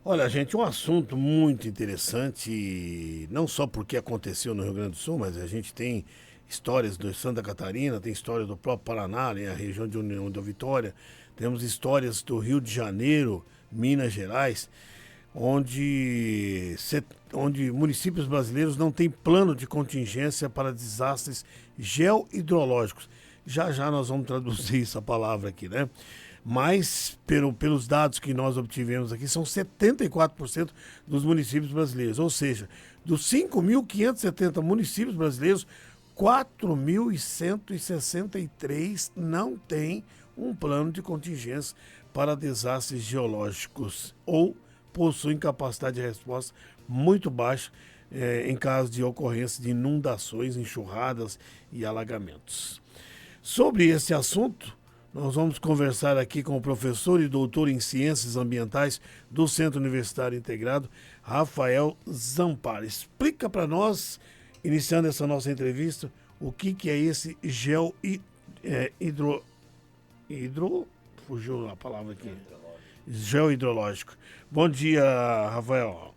Olha, gente, um assunto muito interessante, não só porque aconteceu no Rio Grande do Sul, mas a gente tem histórias de Santa Catarina, tem história do próprio Paraná, né, a região de União da Vitória, temos histórias do Rio de Janeiro, Minas Gerais, onde municípios brasileiros não têm plano de contingência para desastres geohidrológicos. Já já nós vamos traduzir essa palavra aqui, né? Mas, pelos dados que nós obtivemos aqui, são 74% dos municípios brasileiros. Ou seja, dos 5.570 municípios brasileiros, 4.163 não têm um plano de contingência para desastres geológicos ou possuem capacidade de resposta muito baixa em caso de ocorrência de inundações, enxurradas e alagamentos. Sobre esse assunto, nós vamos conversar aqui com o professor e doutor em Ciências Ambientais do Centro Universitário Integrado, Rafael Zampara. Explica para nós, iniciando essa nossa entrevista, o que é esse hidro, fugiu a palavra aqui. Geohidrológico. Bom dia, Rafael.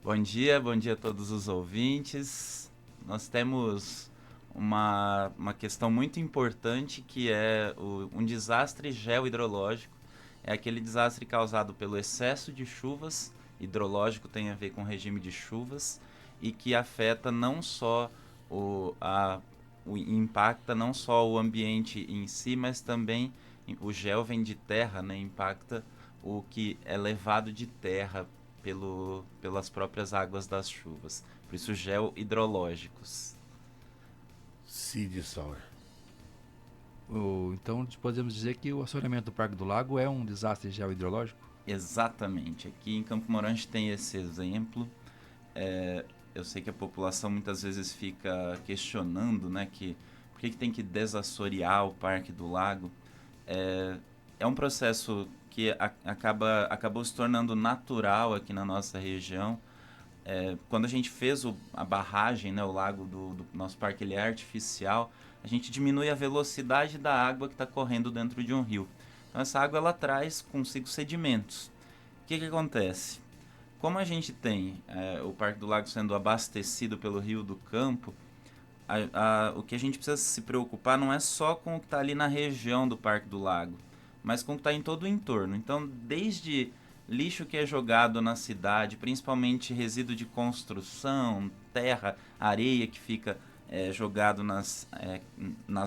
Bom dia a todos os ouvintes. Nós temos uma questão muito importante que é um desastre geohidrológico. É aquele desastre causado pelo excesso de chuvas, hidrológico tem a ver com o regime de chuvas, e que afeta não só impacta não só o ambiente em si, mas também o gel vem de terra, né? Impacta o que é levado de terra pelas próprias águas das chuvas. Por isso, geohidrológicos. Cid Sauer. Então podemos dizer que o assoreamento do Parque do Lago é um desastre geohidrológico? Exatamente. Aqui em Campo Mourão a gente tem esse exemplo. Eu sei que a população muitas vezes fica questionando, né, por que tem que desassorear o Parque do Lago. É um processo que acabou se tornando natural aqui na nossa região. Quando a gente fez a barragem, né, o lago do nosso parque, ele é artificial, a gente diminui a velocidade da água que está correndo dentro de um rio. Então essa água ela traz consigo sedimentos. O que acontece? Como a gente tem o Parque do Lago sendo abastecido pelo Rio do Campo, o que a gente precisa se preocupar não é só com o que está ali na região do Parque do Lago, mas com o que está em todo o entorno. Então, desde lixo que é jogado na cidade, principalmente resíduo de construção, terra, areia que fica jogado nas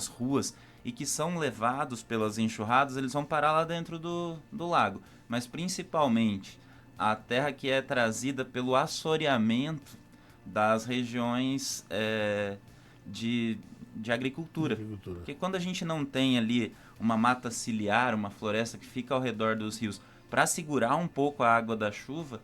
ruas e que são levados pelas enxurradas, eles vão parar lá dentro do lago. Mas principalmente a terra que é trazida pelo assoreamento das regiões de agricultura. Porque quando a gente não tem ali uma mata ciliar, uma floresta que fica ao redor dos rios para segurar um pouco a água da chuva,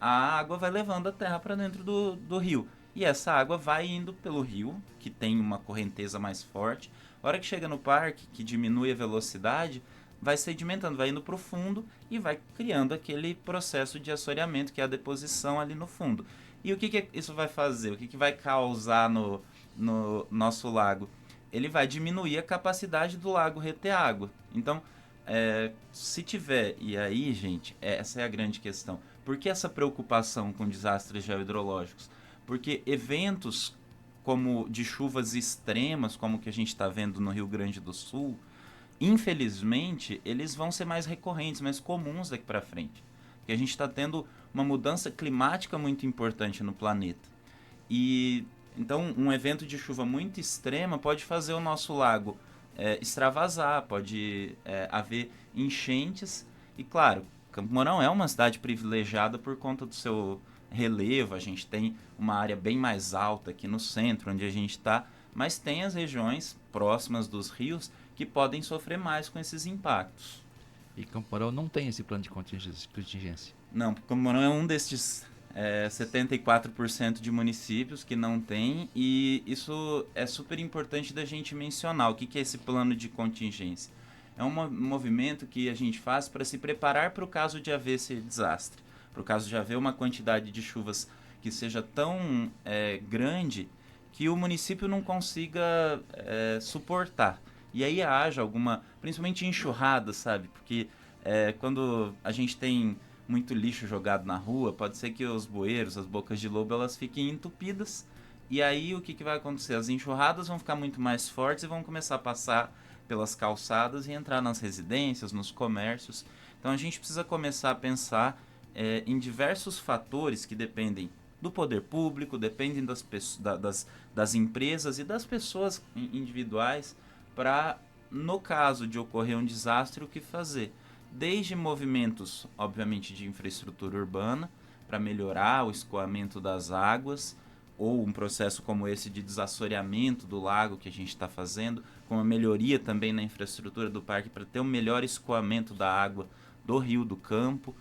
a água vai levando a terra para dentro do rio. E essa água vai indo pelo rio, que tem uma correnteza mais forte. A hora que chega no parque, que diminui a velocidade, vai sedimentando, vai indo para o fundo e vai criando aquele processo de assoreamento, que é a deposição ali no fundo. E o que isso vai fazer? O que vai causar no nosso lago? Ele vai diminuir a capacidade do lago reter água. Então, se tiver, e aí, gente, essa é a grande questão. Por que essa preocupação com desastres geohidrológicos? Porque eventos como de chuvas extremas, como o que a gente está vendo no Rio Grande do Sul, infelizmente, eles vão ser mais recorrentes, mais comuns daqui para frente. Porque a gente está tendo uma mudança climática muito importante no planeta. E então um evento de chuva muito extrema pode fazer o nosso lago extravasar, pode haver enchentes. E claro, Campo Mourão é uma cidade privilegiada por conta do seu relevo. A gente tem uma área bem mais alta aqui no centro, onde a gente está, mas tem as regiões próximas dos rios que podem sofrer mais com esses impactos. E Campo Mourão não tem esse plano de contingência? Não, Campo Mourão é um destes 74% de municípios que não tem, e isso é super importante da gente mencionar. O que é esse plano de contingência? É um movimento que a gente faz para se preparar para o caso de haver esse desastre, para o caso de haver uma quantidade de chuvas que seja tão grande que o município não consiga suportar. E aí haja alguma, principalmente enxurrada, sabe? Porque quando a gente tem muito lixo jogado na rua, pode ser que os bueiros, as bocas de lobo, elas fiquem entupidas. E aí o que vai acontecer? As enxurradas vão ficar muito mais fortes e vão começar a passar pelas calçadas e entrar nas residências, nos comércios. Então a gente precisa começar a pensar em diversos fatores que dependem do poder público, dependem das empresas e das pessoas individuais para, no caso de ocorrer um desastre, o que fazer. Desde movimentos, obviamente, de infraestrutura urbana, para melhorar o escoamento das águas, ou um processo como esse de desassoreamento do lago que a gente está fazendo, com uma melhoria também na infraestrutura do parque para ter um melhor escoamento da água do rio do campo.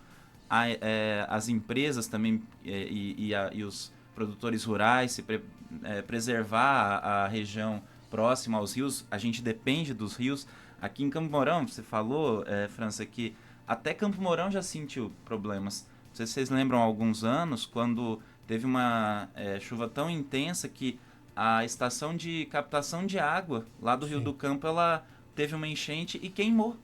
As empresas também e os produtores rurais, preservar a região próxima aos rios. A gente depende dos rios. Aqui em Campo Mourão, você falou, França, que até Campo Mourão já sentiu problemas. Não sei se vocês lembram, há alguns anos, quando teve uma chuva tão intensa que a estação de captação de água lá do Rio do Campo, ela teve uma enchente e queimou.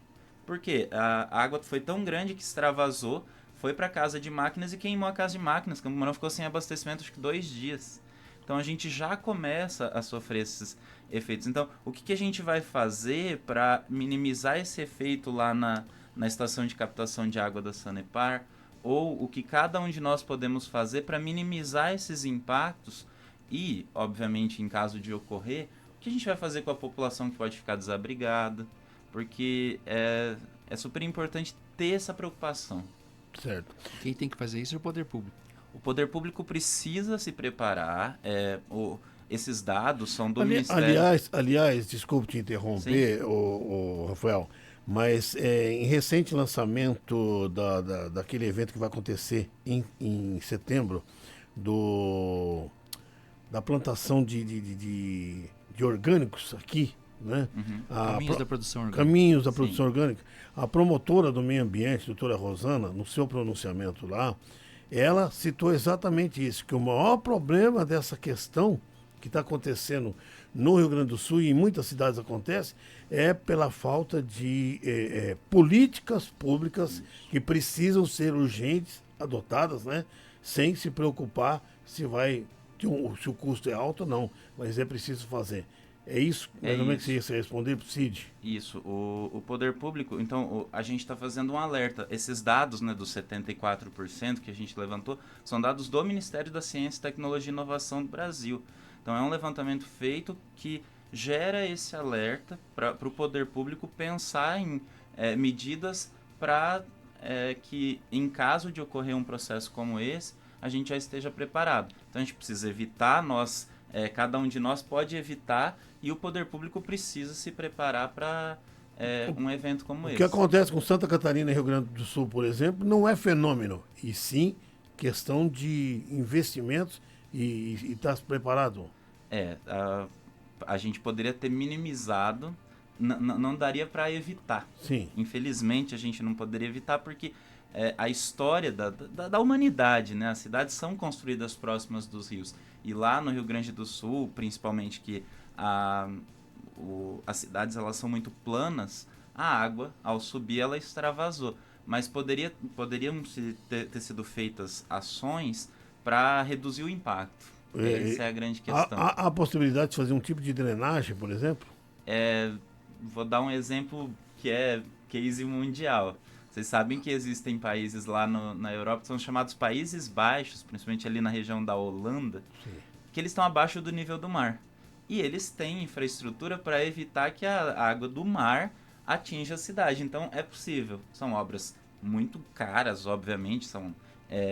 Por quê? A água foi tão grande que extravasou, foi para a casa de máquinas e queimou a casa de máquinas. Campo Mourão ficou sem abastecimento, acho que 2 dias. Então a gente já começa a sofrer esses efeitos. Então, o que a gente vai fazer para minimizar esse efeito lá na estação de captação de água da Sanepar? Ou o que cada um de nós podemos fazer para minimizar esses impactos e, obviamente, em caso de ocorrer, o que a gente vai fazer com a população que pode ficar desabrigada? Porque é super importante ter essa preocupação. Certo. Quem tem que fazer isso é o poder público. O poder público precisa se preparar. Esses dados são do Ministério... Aliás, desculpe te interromper, o Rafael, mas em recente lançamento daquele evento que vai acontecer em setembro, da plantação de orgânicos aqui, né? Uhum. Caminhos da produção orgânica. Caminhos da produção orgânica. A promotora do meio ambiente, doutora Rosana, no seu pronunciamento lá, ela citou exatamente isso, que o maior problema dessa questão que está acontecendo no Rio Grande do Sul e em muitas cidades acontece, é pela falta de políticas públicas que precisam ser urgentes, adotadas, né? Sem se preocupar se o custo é alto ou não, mas é preciso fazer. É isso? Mais ou menos que você ia responder para o Cid? Isso. O poder público, então, a gente está fazendo um alerta. Esses dados, né, dos 74% que a gente levantou, são dados do Ministério da Ciência, Tecnologia e Inovação do Brasil. Então, é um levantamento feito que gera esse alerta para o poder público pensar em medidas para que, em caso de ocorrer um processo como esse, a gente já esteja preparado. Então, a gente precisa evitar, cada um de nós pode evitar, e o poder público precisa se preparar para um evento como esse. O que acontece com Santa Catarina e Rio Grande do Sul, por exemplo, não é fenômeno, e sim questão de investimentos e estar preparado. A gente poderia ter minimizado, não daria para evitar. Sim. Infelizmente, a gente não poderia evitar porque a história da humanidade, né? As cidades são construídas próximas dos rios. E lá no Rio Grande do Sul, principalmente, que as cidades elas são muito planas, a água, ao subir, ela extravasou. Mas poderiam ter sido feitas ações para reduzir o impacto. Essa é a grande questão. Há a possibilidade de fazer um tipo de drenagem, por exemplo? Vou dar um exemplo que é case mundial. Vocês sabem que existem países lá na Europa que são chamados Países Baixos, principalmente ali na região da Holanda, sim, que eles estão abaixo do nível do mar. E eles têm infraestrutura para evitar que a água do mar atinja a cidade. Então é possível. São obras muito caras, obviamente, são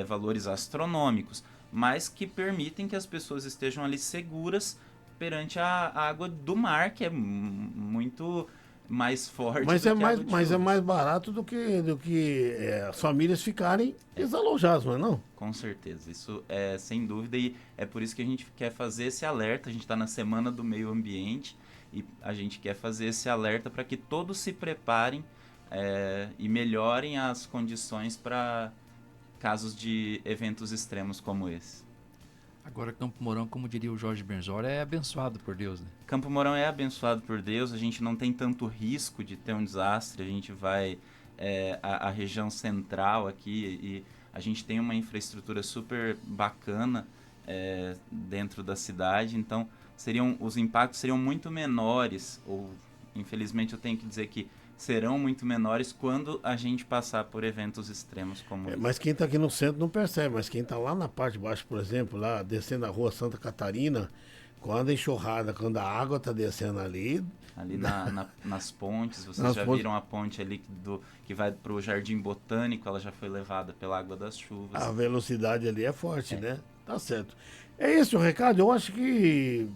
valores astronômicos, mas que permitem que as pessoas estejam ali seguras perante a água do mar, que é muito mais forte. Mas é mais barato do que as famílias ficarem desalojadas, não é não? Com certeza, isso é sem dúvida, e é por isso que a gente quer fazer esse alerta. A gente está na Semana do Meio Ambiente e a gente quer fazer esse alerta para que todos se preparem e melhorem as condições para casos de eventos extremos como esse. Agora, Campo Mourão, como diria o Jorge Benjor, é abençoado por Deus, né? Campo Mourão é abençoado por Deus, a gente não tem tanto risco de ter um desastre, a gente vai a região central aqui, e a gente tem uma infraestrutura super bacana dentro da cidade, então os impactos seriam muito menores, ou infelizmente eu tenho que dizer que serão muito menores quando a gente passar por eventos extremos como esse. Mas quem está aqui no centro não percebe, mas quem está lá na parte de baixo, por exemplo, lá descendo a rua Santa Catarina, quando a enxurrada, quando a água está descendo ali... Ali nas pontes, vocês já viram a ponte ali que vai para o Jardim Botânico, ela já foi levada pela água das chuvas. A velocidade ali é forte, né? Tá certo. É esse o recado? Eu acho que...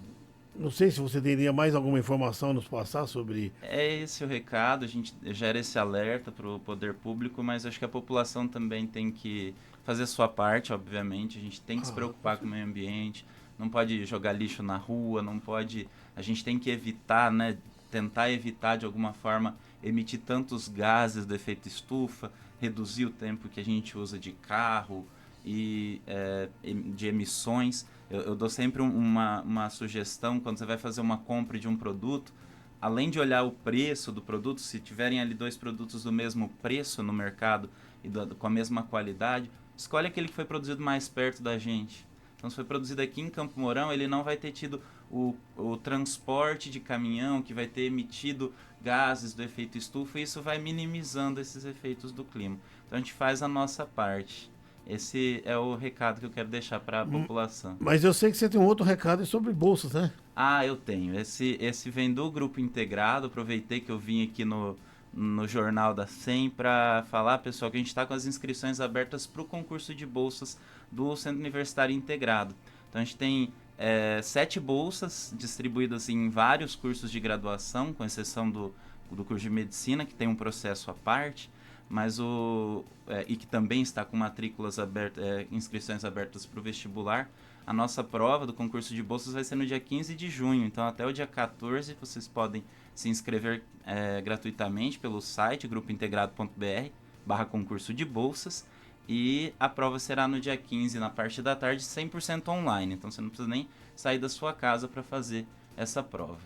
Não sei se você teria mais alguma informação a nos passar sobre... É esse o recado, a gente gera esse alerta para o poder público, mas acho que a população também tem que fazer a sua parte, obviamente. A gente tem que se preocupar com o meio ambiente, não pode jogar lixo na rua, não pode... A gente tem que evitar, né, tentar evitar de alguma forma emitir tantos gases do efeito estufa, reduzir o tempo que a gente usa de carro e de emissões. Eu dou sempre uma sugestão quando você vai fazer uma compra de um produto, além de olhar o preço do produto, se tiverem ali 2 produtos do mesmo preço no mercado e com a mesma qualidade, escolhe aquele que foi produzido mais perto da gente. Então, se foi produzido aqui em Campo Mourão, ele não vai ter tido o transporte de caminhão, que vai ter emitido gases do efeito estufa, e isso vai minimizando esses efeitos do clima. Então, a gente faz a nossa parte. Esse é o recado que eu quero deixar para a população. Mas eu sei que você tem um outro recado sobre bolsas, né? Ah, eu tenho. Esse vem do Grupo Integrado. Aproveitei que eu vim aqui no Jornal da SEM para falar, pessoal, que a gente está com as inscrições abertas para o concurso de bolsas do Centro Universitário Integrado. Então, a gente tem 7 bolsas distribuídas em vários cursos de graduação, com exceção do curso de Medicina, que tem um processo à parte, mas e que também está com matrículas abertas, inscrições abertas para o vestibular. A nossa prova do concurso de bolsas vai ser no dia 15 de junho, então até o dia 14 vocês podem se inscrever gratuitamente pelo site grupointegrado.br/concurso de bolsas, e a prova será no dia 15, na parte da tarde, 100% online, então você não precisa nem sair da sua casa para fazer essa prova.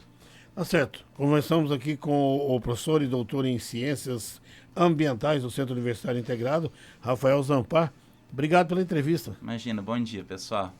Tá certo. Conversamos aqui com o professor e doutor em Ciências Ambientais do Centro Universitário Integrado, Rafael Zampar. Obrigado pela entrevista. Imagina, bom dia, pessoal.